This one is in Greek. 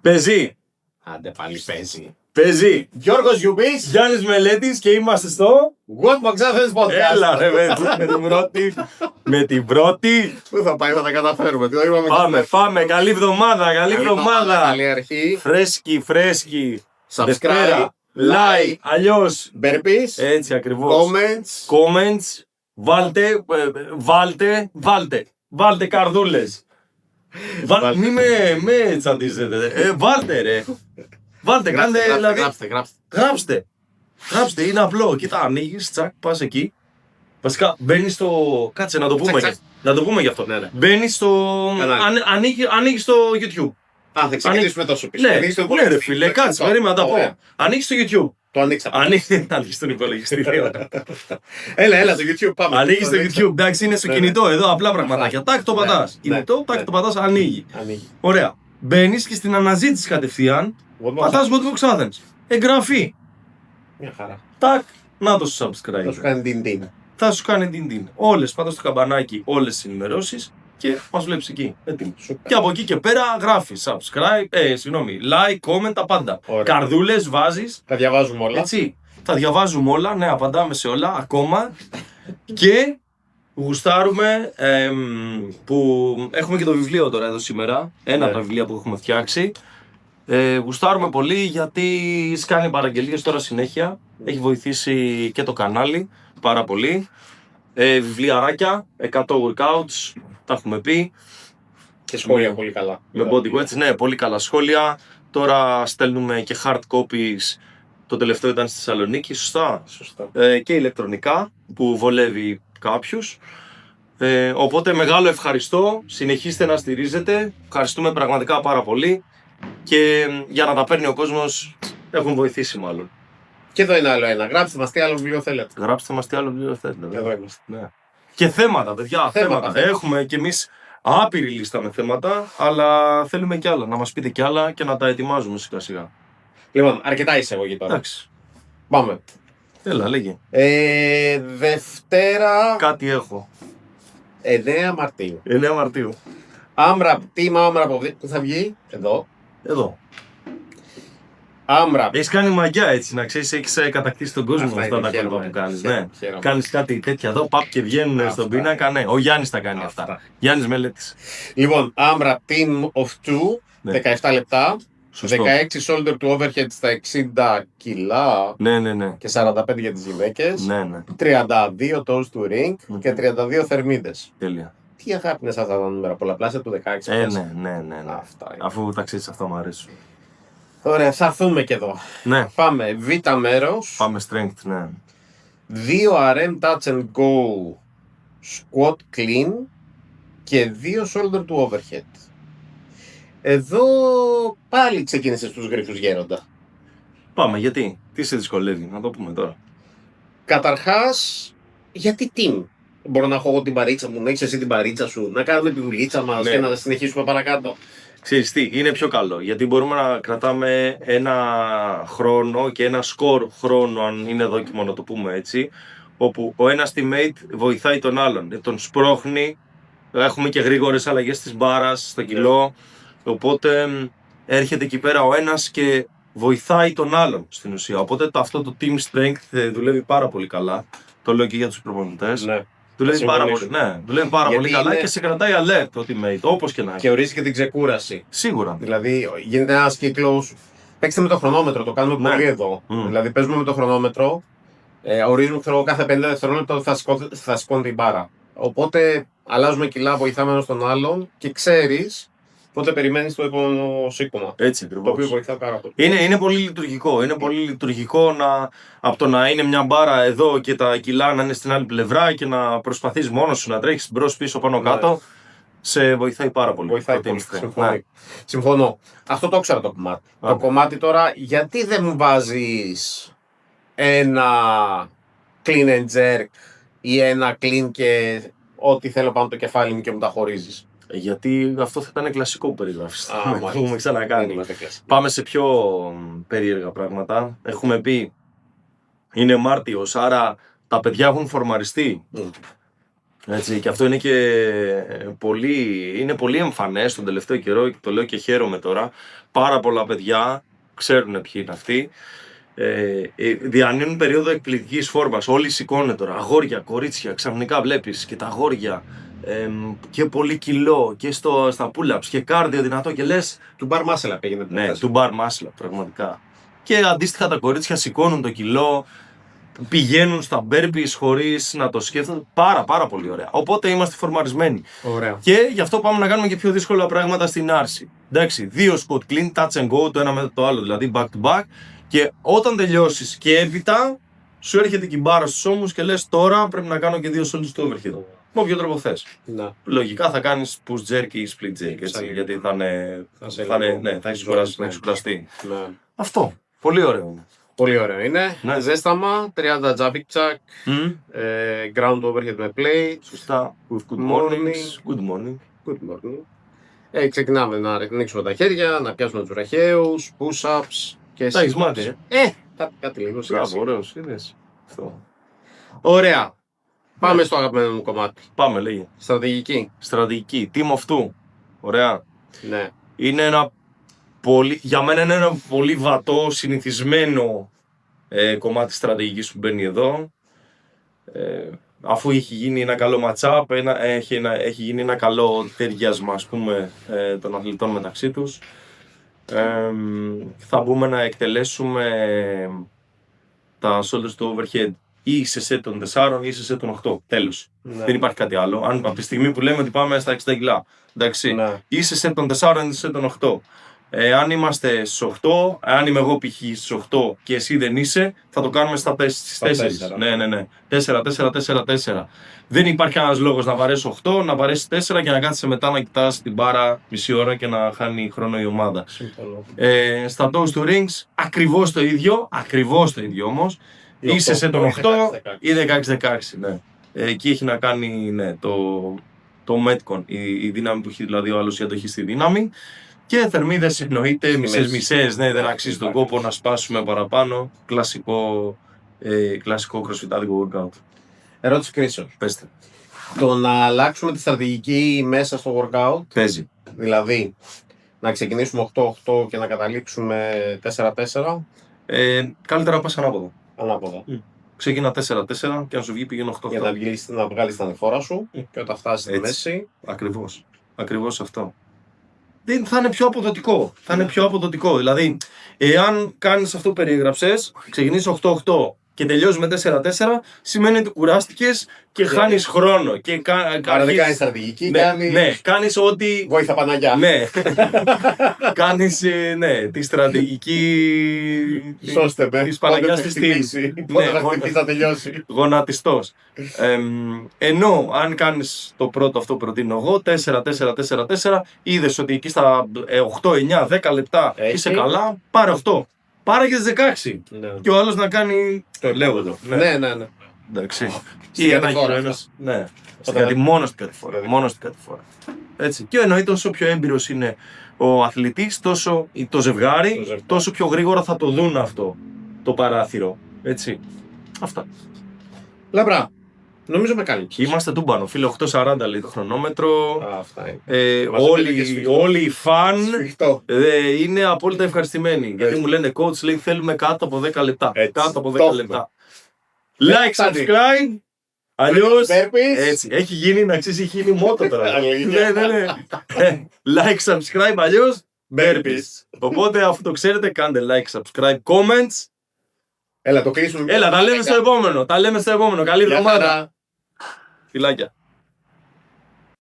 Παίζει. Άντε πάλι παίζει. Παίζει. Γιώργος Γιουμπής. Γιάννης Μελέτης και είμαστε στο... What McZathens Podcast. Έλα ρε με την πρώτη. Με την πρώτη. Πού θα πάει, θα τα καταφέρουμε. Τι θα είπαμε. Πάμε. Καλή εβδομάδα. Καλή αρχή. Φρέσκι. Subscribe. Δευτέρα. Like. Αλλιώς. Burpees. Έτσι ακριβώς. Comments. Βάλτε καρδούλες. Μη με τσαντίζετε. Βάλτε ρε. Κάντε δηλαδή. Γράψτε, είναι απλό. Κοίτα, ανοίγεις, τσακ, πας εκεί. Βασικά μπαίνεις στο... Κάτσε να το πούμε. Να το πούμε γι' αυτό. Ναι. Μπαίνεις στο... Ανοίγεις το YouTube. Α, θα ξεκινήσουμε τόσο πίσω. Ναι ρε φίλε, κάτσε, περίμενα να τα πω. Ανοίγεις το YouTube. Το ανοίξαμε. Ανοίγεις τον υπολογιστή. Έλα, το YouTube πάμε. Ανοίγεις το YouTube, εντάξει, είναι στο κινητό εδώ, απλά πραγματάκια. Τάκ, το πατάς. Κινητό, τάκ, το πατάς, ανοίγει. Ωραία. Μπαίνεις και στην αναζήτηση κατευθείαν. Πατάς What McZathens. Εγγραφή. Μια χαρά. Τάκ, να το subscribe. Θα σου κάνει την. Θα σου κάνει την. Όλες, πατάς το καμπανάκι, όλες τις ενημερώσεις και μας βλέπεις εκεί. Έτοιμο. Και από εκεί και πέρα γράφεις subscribe, like, comment, τα πάντα. Ωραία. Καρδούλες βάζεις. Τα διαβάζουμε όλα. Έτσι. Τα διαβάζουμε όλα, ναι, απαντάμε σε όλα ακόμα. Και γουστάρουμε που έχουμε και το βιβλίο τώρα εδώ σήμερα. Ένα από τα βιβλία που έχουμε φτιάξει. Γουστάρουμε πολύ γιατί σκάνει παραγγελίες τώρα συνέχεια. Έχει βοηθήσει και το κανάλι πάρα πολύ. Βιβλιαράκια, 100 workouts, τα έχουμε πει. Και σχόλια πολύ καλά. Με body weights, ναι, πολύ καλά σχόλια. Τώρα στέλνουμε και hard copies. Το τελευταίο ήταν στη Θεσσαλονίκη, σωστά. Και ηλεκτρονικά που βολεύει κάποιους. Οπότε μεγάλο ευχαριστώ. Συνεχίστε να στηρίζετε. Ευχαριστούμε πραγματικά πάρα πολύ. Και για να τα παίρνει ο κόσμος έχουν βοηθήσει μάλλον. Και εδώ είναι άλλο ένα. Γράψτε μας τι άλλο βιβλίο θέλετε. Γράψτε μας τι άλλο βιβλίο θέλετε. Εδώ είμαστε. Ναι. Και θέματα, παιδιά. Θέματα. Έχουμε κι εμείς άπειρη λίστα με θέματα, αλλά θέλουμε κι άλλα. Να μας πείτε κι άλλα και να τα ετοιμάζουμε σιγά σιγά. Λοιπόν, αρκετά εισαγωγή τώρα. Εντάξει. Πάμε. Έλα, λέγε. Δευτέρα. Κάτι έχω. 9 Μαρτίου. 9 Μαρτίου. Team AMRAP που θα βγει. Εδώ. AMRAP. Έχεις κάνει μαγιά έτσι, να ξέρεις, έχεις κατακτήσει τον κόσμο με αυτά τα κόλπα που κάνεις. Ναι. Κάνεις κάτι τέτοια εδώ, παπ και βγαίνουν στον πίνακα. Ναι, ο Γιάννης τα κάνει αυτά. Γιάννης Μελέτης. Λοιπόν, AMRAP Team of 2, Ναι. 17 λεπτά. Σωστό. 16 shoulder to overhead στα 60 κιλά Ναι. και 45 για τις γυναίκες. Ναι. 32 toes to ring και 32 θερμίδες. Τέλεια. Τι αγάπη είναι σε αυτά τα νούμερα, πολλαπλάσια του 16. Ναι. Αυτά είναι. Αφού τα ξέρεις, αυτά μου αρέσουν. Ωραία, θα έρθουμε και εδώ. Ναι. Πάμε β' μέρος. Πάμε strength, ναι. 2 RM touch and go squat clean και 2 shoulder to overhead. Εδώ πάλι ξεκίνησες τους γρίφους γέροντα. Πάμε, γιατί, τι σε δυσκολεύει, να το πούμε τώρα. Καταρχάς, γιατί team. Μπορώ να έχω εγώ την παρίτσα μου, να έχεις εσύ την παρίτσα σου, να κάνουμε τη δουλίτσα μας και να συνεχίσουμε παρακάτω. Ξέρεις τι, είναι πιο καλό, γιατί μπορούμε να κρατάμε ένα χρόνο και ένα σκορ χρόνο, αν είναι δόκιμο να το πούμε έτσι, όπου ο ένας teammate βοηθάει τον άλλον, τον σπρώχνει, έχουμε και γρήγορες αλλαγές της μπάρας, στο κιλό, οπότε έρχεται εκεί πέρα ο ένας και βοηθάει τον άλλον στην ουσία, οπότε αυτό το team strength δουλεύει πάρα πολύ καλά, το λέω και για τους προπονητές. Ναι. Δουλεύει πάρα πολύ, δουλεύει πάρα πολύ καλά και σε κρατάει alert το teammate, όπως και να έχει. Και ορίζει και την ξεκούραση. Σίγουρα. Δηλαδή, γίνεται ένας κύκλος. Παίξτε με το χρονόμετρο, το κάνουμε πολύ εδώ. Δηλαδή, παίζουμε με το χρονόμετρο, ορίζουμε κάθε 50 δευτερόλεπτα θα σηκώνει την μπάρα. Οπότε, αλλάζουμε κιλά, βοηθάμε ένας τον άλλον και ξέρεις πότε περιμένεις το επόμενο σήκωμα. Έτσι ακριβώς. Το οποίο βοηθά πάρα πολύ. Είναι πολύ λειτουργικό. Είναι πολύ λειτουργικό από το να είναι μια μπάρα εδώ και τα κιλά να είναι στην άλλη πλευρά και να προσπαθείς μόνος σου να τρέχεις μπρος, πίσω, πάνω, κάτω. Σε βοηθάει πάρα πολύ. Βοηθάει πολύ. Συμφωνώ. Αυτό το ήξερα το κομμάτι. Το κομμάτι τώρα, γιατί δεν μου βάζεις ένα clean and jerk ή ένα clean και ό,τι θέλω πάνω το κεφάλι μου και μου τα χωρίζεις. Γιατί αυτό θα ήταν κλασικό που περιγράφεις. Το έχουμε ξανακάνει. Πάμε σε πιο περίεργα πράγματα. Έχουμε πει είναι Μάρτιος, άρα τα παιδιά έχουν φορμαριστεί. Έτσι, και αυτό είναι και πολύ εμφανές τον τελευταίο καιρό και το λέω και χαίρομαι τώρα. Πάρα πολλά παιδιά ξέρουν ποιοι είναι αυτοί. Διανύουν περίοδο εκπληκτικής φόρμας. Όλοι σηκώνουν τώρα. Αγόρια, κορίτσια, ξαφνικά βλέπεις και τα αγόρια. Και πολύ κιλό και στα pull-ups και κάρδιο δυνατό και λες. Του bar muscle πήγαινε. Ναι, του bar muscle πραγματικά. Και αντίστοιχα τα κορίτσια σηκώνουν το κιλό. Πηγαίνουν στα burpees χωρίς να το σκέφτονται. Πάρα πολύ ωραία. Οπότε είμαστε φορμαρισμένοι. Ωραία. Και γι' αυτό πάμε να κάνουμε και πιο δύσκολα πράγματα στην άρση. Εντάξει, 2 squat clean, touch and go, το ένα μετά το άλλο, δηλαδή back to back. Και όταν τελειώσεις και έπειτα, σου έρχεται και η μπάρα στους ώμους και λες τώρα πρέπει να κάνω και 2 shoulders στο overhead. Με όποιο τρόπο θες. Να. Λογικά θα κάνεις push jerk ή split jerk, έτσι, γιατί θα έχεις κουραστεί. Ναι. Αυτό. Πολύ ωραίο είναι. Πολύ ωραίο είναι. Ναι. Ζέσταμα, 30 jumping jack, ground overhead με plate. Σωστά. With Good morning. Good morning. Good morning. Ξεκινάμε να ανοίξουμε τα χέρια, να πιάσουμε τους βραχαίους, push-ups και Τα έχεις μάθει, κάτι λίγο. Μπράβο, ωραίος, είδες. Αυτό. Ωραία. Πάμε στο αγαπημένο μου κομμάτι. Πάμε, λέγε. Στρατηγική. Στρατηγική. Team of two. Ωραία. Ναι. Είναι για μένα είναι ένα πολύ βατό, συνηθισμένο κομμάτι στρατηγικής που μπαίνει εδώ. Αφού έχει γίνει ένα καλό match-up, έχει γίνει ένα καλό ταιριάσμα, ας πούμε, των αθλητών μεταξύ τους. Θα μπούμε να εκτελέσουμε τα shoulders του overhead ή σε set των 4 ή σε set των 8. Τέλος. Ναι. Δεν υπάρχει κάτι άλλο. Αν από τη στιγμή που λέμε ότι πάμε στα 60 κιλά, εντάξει, Ναι. ή σε set των 4 ή σε set των 8. Αν είμαστε στις 8, αν είμαι εγώ π.χ. στις 8 και εσύ δεν είσαι, θα το κάνουμε στις 4. Ναι. 4. Δεν υπάρχει κανένας λόγος να βαρέσει 8, να βαρέσει 4 και να κάθεσαι μετά να κοιτάς την μπάρα μισή ώρα και να χάνει χρόνο η ομάδα. Στα toes to rings, ακριβώς το ίδιο όμως. Είσαι σε τον 8 ή 16-16. Ναι. Εκεί έχει να κάνει το Metcon, η δύναμη που έχει δηλαδή ο άλλος η αντοχή στη δύναμη. Και θερμίδες εννοείται μισές, ναι, δεν αξίζει τον κόπο να σπάσουμε παραπάνω. Κλασικό κροσφιτάδικο workout. Ερώτηση κρίσεως. Πέστε. Το να αλλάξουμε τη στρατηγική μέσα στο workout, Παίζει. δηλαδή να ξεκινήσουμε 8-8 και να καταλήξουμε 4-4, Καλύτερα να πας ανάποδα. ανάποδα. Ξεκινά 4-4 και αν σου βγει πήγαινε 8-8. Για να βγάλεις την ανηφόρα σου και όταν φτάσεις στη μέση. Ακριβώς αυτό. Θα είναι πιο αποδοτικό. Δηλαδή, εάν κάνεις αυτό που περιέγραψες, ξεκινήσεις 8-8 και τελειώσεις με 4-4, σημαίνει ότι κουράστηκες και χάνεις χρόνο. Άρα δεν κάνεις στρατηγική, κάνεις ό,τι... Βόηθα Παναγιά. Ναι, κάνεις τη στρατηγική Σώστε με. της Παναγιάς της στήλης. Πότε θα χτυπήσει να τελειώσει. Γονατιστός. Ενώ αν κάνεις το πρώτο αυτό που προτείνω εγώ, 4-4-4-4, είδες ότι εκεί στα 8, 9, 10 λεπτά είσαι καλά, πάρε 8. Πάρε και τις 16. Ναι. Και ο άλλος να κάνει το λέω εδώ. Ναι. Εντάξει. Στην κατηφόρα. Ναι. Γιατί μόνο στην κατηφόρα. Έτσι. Και εννοείται όσο πιο έμπειρος είναι ο αθλητής, τόσο το ζευγάρι, τόσο πιο γρήγορα θα το δουν αυτό το παράθυρο. Έτσι. Αυτά. Λαμπρά. Νομίζω με κάνει. Είμαστε τούμπανο. Φίλε, 8:40 λέει το χρονόμετρο. Αυτά είναι. Όλοι οι φαν Σφιχτό. είναι απόλυτα ευχαριστημένοι. Γιατί μου λένε coach, λέει θέλουμε κάτω από 10 λεπτά. Κάτω από 10 λεπτά. Like, subscribe. Αλλιώς, έτσι, έχει γίνει, να ξέρεις, έχει γίνει μότο τώρα. Ναι. Like, subscribe, αλλιώς, burpees. Οπότε, αφού το ξέρετε, κάντε like, subscribe, comments. Έλα, το κλείσουμε. Έλα, τα λέμε στο επόμενο. Καλή εβδομάδα. Φιλάκια.